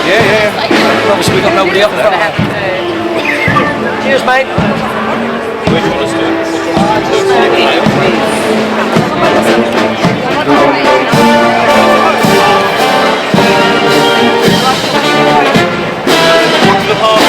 Yeah. Obviously, we've got nobody up there. Cheers, mate. Where do you want us to do it? To the park.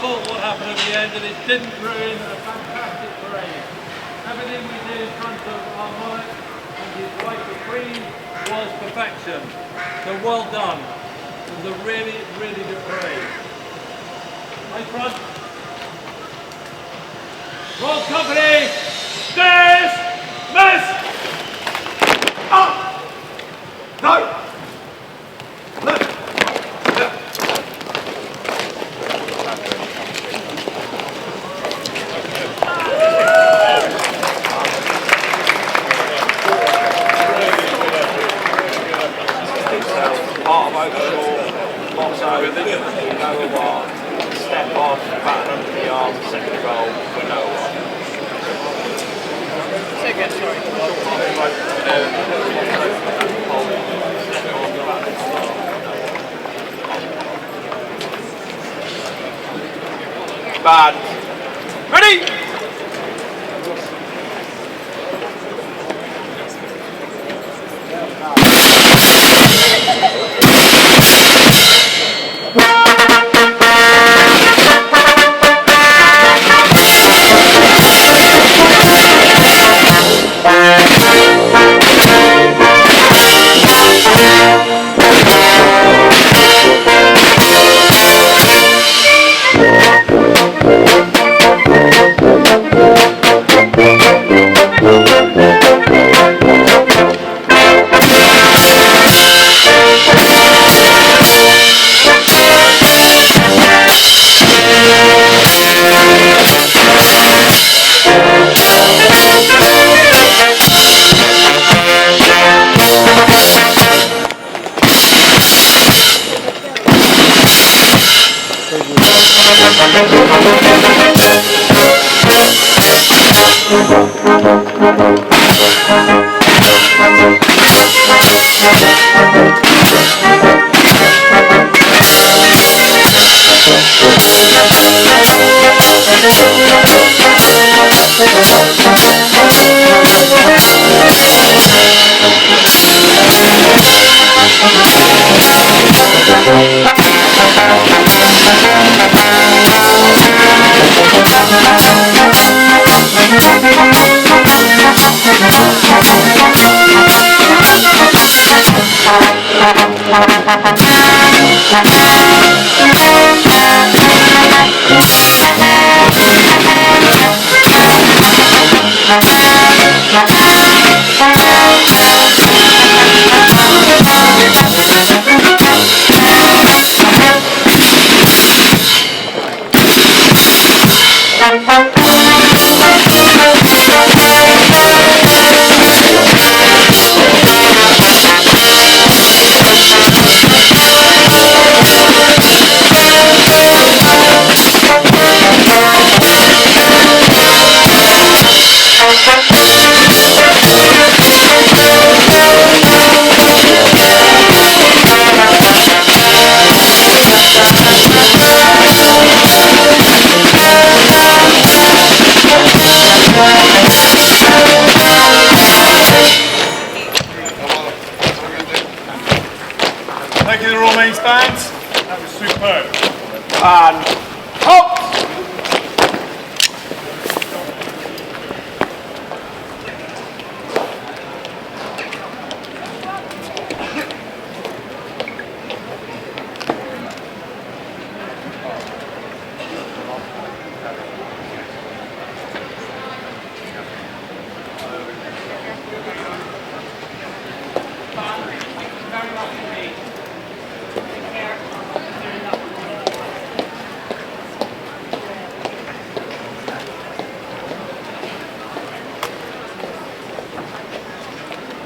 thought what happened at the end, and it didn't ruin a fantastic parade. Everything we did in front of our monarch and his wife the Queen was perfection. So well done. It was a really, really good parade. Right front. Roll company. Dismiss. Up! No! Left! Part of overall, box over, no one, step off, batten under the arm, second roll, no one. Say again, sorry. Bad. Ready? Thank you to the Royal Mains Band. That was superb. And hop!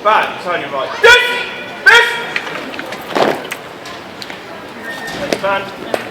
Band, turn your right. Yes! Yes! Next band.